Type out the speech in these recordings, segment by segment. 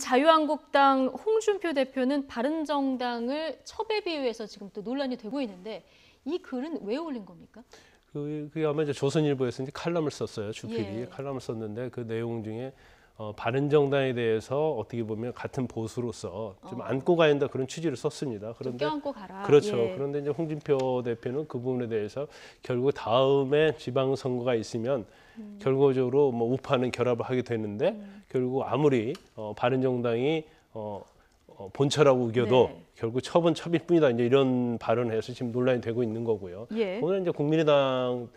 자유한국당 홍준표 대표는 바른정당을 첩에 비유해서 지금 또 논란이 되고 있는데 이 글은 왜 올린 겁니까? 그게 아마 이제 조선일보에서 이제 칼럼을 썼어요. 주필이 예. 칼럼을 썼는데 그 내용 중에 바른정당에 대해서 어떻게 보면 같은 보수로서 좀 안고 가야 한다 그런 취지를 썼습니다. 그런데 껴안고 가라. 그렇죠. 예. 그런데 이제 홍준표 대표는 그 부분에 대해서 결국 다음에 지방선거가 있으면 결과적으로 뭐 우파는 결합을 하게 되는데 결국 아무리 바른정당이 본처라고 우겨도 네. 결국 첩은 첩일 뿐이다. 이제 이런 발언을 해서 지금 논란이 되고 있는 거고요. 예. 오늘 이제 국민의당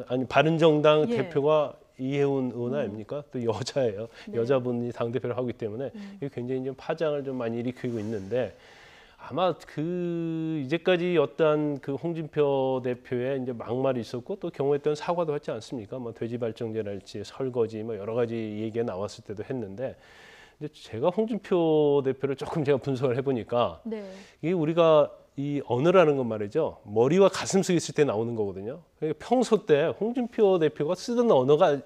아니 바른정당 예. 대표가 이해운 의원 아닙니까? 또 여자예요. 네. 여자분이 당 대표를 하기 때문에 이게 굉장히 좀 파장을 좀 많이 일으키고 있는데 아마 그 이제까지 어떤 그 홍준표 대표의 이제 막말이 있었고 또 경우에 따른 사과도 했지 않습니까? 뭐 돼지 발정제랄지 설거지 뭐 여러 가지 얘기가 나왔을 때도 했는데 이제 제가 홍준표 대표를 조금 제가 분석을 해보니까 네. 이게 우리가 이 언어라는 건 말이죠. 머리와 가슴 속에 있을 때 나오는 거거든요. 그러니까 평소 때 홍준표 대표가 쓰던 언어가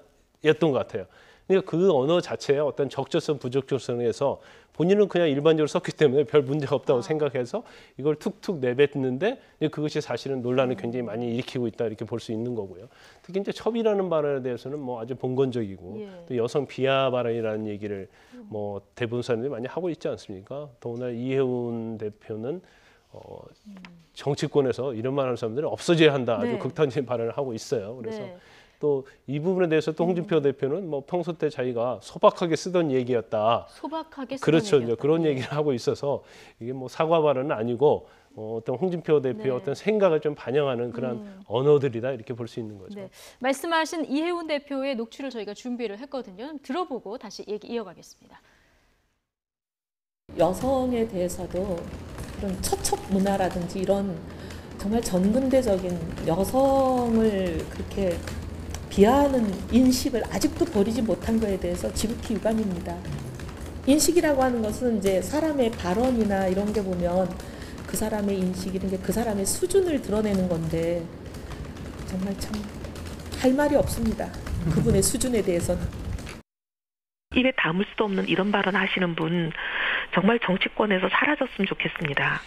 였던 것 같아요. 그러니까 그 언어 자체에 어떤 적절성, 부적절성에서 본인은 그냥 일반적으로 썼기 때문에 별 문제가 없다고 생각해서 이걸 툭툭 내뱉는데 그것이 사실은 논란을 굉장히 많이 일으키고 있다 이렇게 볼 수 있는 거고요. 특히 이제 첩이라는 발언에 대해서는 뭐 아주 본건적이고 예. 또 여성 비하 발언이라는 얘기를 뭐 대부분 사람들이 많이 하고 있지 않습니까? 더구나 이해운 대표는 정치권에서 이런 말하는 사람들은 없어져야 한다. 아주 네. 극단적인 발언을 하고 있어요. 그래서 네. 또 이 부분에 대해서 또 홍준표 대표는 뭐 평소 때 자기가 소박하게 쓰던 얘기였다. 소박하게 쓰는 그렇죠. 이제 얘기였다. 그런 예. 얘기를 하고 있어서 이게 뭐 사과 발언은 아니고 어떤 홍준표 대표의 네. 어떤 생각을 좀 반영하는 그런 언어들이다 이렇게 볼 수 있는 거죠. 네. 말씀하신 이해운 대표의 녹취를 저희가 준비를 했거든요. 들어보고 다시 얘기 이어가겠습니다. 여성에 대해서도 그런 처첩 문화라든지 이런 정말 전근대적인 여성을 그렇게 비하하는 인식을 아직도 버리지 못한 거에 대해서 지극히 유감입니다. 인식이라고 하는 것은 이제 사람의 발언이나 이런 게 보면 그 사람의 인식 이런 게 그 사람의 수준을 드러내는 건데 정말 참 할 말이 없습니다. 그분의 수준에 대해서는. 입에 담을 수도 없는 이런 발언 하시는 분 정말 정치권에서 사라졌으면 좋겠습니다.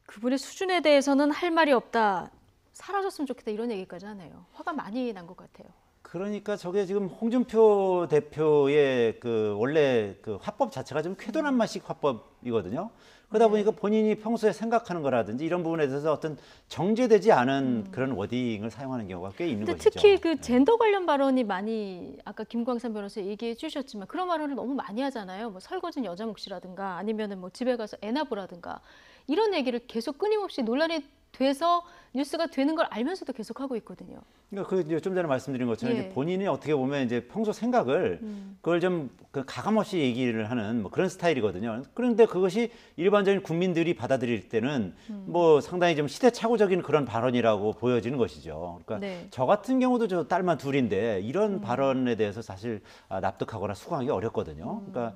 그분의 수준에 대해서는 할 말이 없다. 사라졌으면 좋겠다 이런 얘기까지 하네요. 화가 많이 난 것 같아요. 그러니까 저게 지금 홍준표 대표의 그 원래 그 화법 자체가 좀 쾌도난맛식 화법이거든요. 그러다 보니까 본인이 평소에 생각하는 거라든지 이런 부분에 대해서 어떤 정제되지 않은 그런 워딩을 사용하는 경우가 꽤 있는 것이죠. 특히 그 젠더 관련 발언이 많이 아까 김광삼 변호사 얘기해 주셨지만 그런 발언을 너무 많이 하잖아요. 뭐 설거지는 여자 몫이라든가 아니면은 뭐 집에 가서 애나 보라든가 이런 얘기를 계속 끊임없이 논란이 돼서 뉴스가 되는 걸 알면서도 계속 하고 있거든요. 그러니까 그 좀 전에 말씀드린 것처럼 예. 이제 본인이 어떻게 보면 이제 평소 생각을 그걸 좀 그 가감없이 얘기를 하는 뭐 그런 스타일이거든요. 그런데 그것이 일반적인 국민들이 받아들일 때는 뭐 상당히 좀 시대착오적인 그런 발언이라고 보여지는 것이죠. 그러니까 네. 저 같은 경우도 저 딸만 둘인데 이런 발언에 대해서 사실 납득하거나 수긍하기 어렵거든요. 그러니까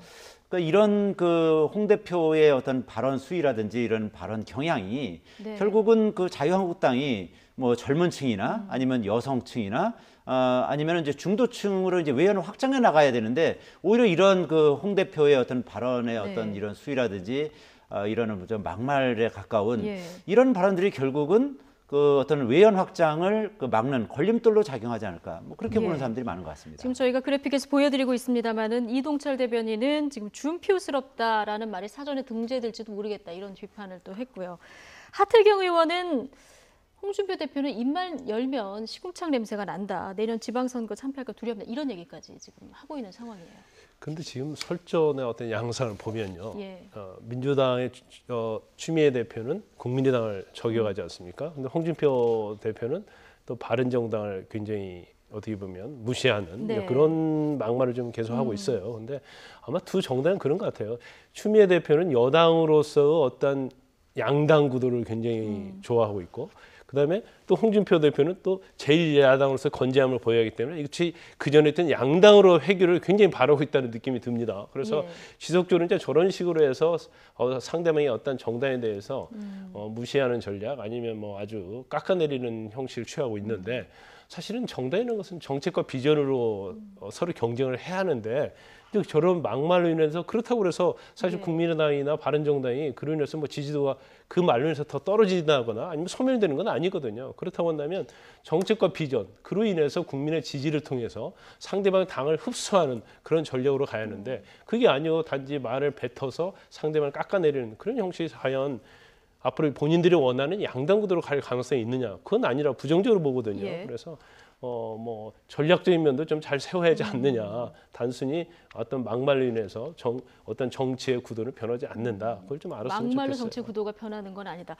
이런 그 홍 대표의 어떤 발언 수위라든지 이런 발언 경향이 네. 결국은 그 자유한국당이 뭐 젊은 층이나 아니면 여성층이나 아니면 이제 중도층으로 이제 외연을 확장해 나가야 되는데 오히려 이런 그 홍 대표의 어떤 발언의 어떤 네. 이런 수위라든지 이런 좀 막말에 가까운 예. 이런 발언들이 결국은 그 어떤 외연 확장을 그 막는 걸림돌로 작용하지 않을까 뭐 그렇게 예. 보는 사람들이 많은 것 같습니다. 지금 저희가 그래픽에서 보여드리고 있습니다만은 이동철 대변인은 지금 준표스럽다라는 말이 사전에 등재될지도 모르겠다 이런 비판을 또 했고요. 하태경 의원은 홍준표 대표는 입만 열면 시궁창 냄새가 난다. 내년 지방선거 참패할까 두렵다. 이런 얘기까지 지금 하고 있는 상황이에요. 근데 지금 설전의 어떤 양상을 보면요. 예. 민주당의 추미애 대표는 국민의당을 저격하지 않습니까? 근데 홍준표 대표는 또 바른정당을 굉장히 어떻게 보면 무시하는 네. 그런 막말을 좀 계속하고 있어요. 근데 아마 두 정당은 그런 것 같아요. 추미애 대표는 여당으로서 어떤 양당 구도를 굉장히 좋아하고 있고 그다음에 또 홍준표 대표는 또 제1야당으로서 건재함을 보여야 하기 때문에 이것이 그전에 했던 양당으로 회귀를 굉장히 바라고 있다는 느낌이 듭니다. 그래서 예. 지속적으로 이제 저런 식으로 해서 상대방의 어떤 정당에 대해서 무시하는 전략 아니면 뭐 아주 깎아내리는 형식을 취하고 있는데 사실은 정당이라는 것은 정책과 비전으로 서로 경쟁을 해야 하는데 저런 막말로 인해서 그렇다고 해서 사실 네. 국민의당이나 바른정당이 그로 인해서 뭐 지지도가 그 말로 인해서 더 떨어진다거나 아니면 소멸되는 건 아니거든요. 그렇다고 한다면 정책과 비전 그로 인해서 국민의 지지를 통해서 상대방 당을 흡수하는 그런 전략으로 가야 하는데 그게 아니고 단지 말을 뱉어서 상대방을 깎아내리는 그런 형식이 과연 앞으로 본인들이 원하는 양당 구도로 갈 가능성이 있느냐? 그건 아니라 부정적으로 보거든요. 예. 그래서 뭐 전략적인 면도 좀 잘 세워야 하지 않느냐. 단순히 어떤 막말로 인해서 어떤 정치의 구도는 변하지 않는다. 그걸 좀 알았으면 막말로 좋겠어요. 정치 구도가 변하는 건 아니다.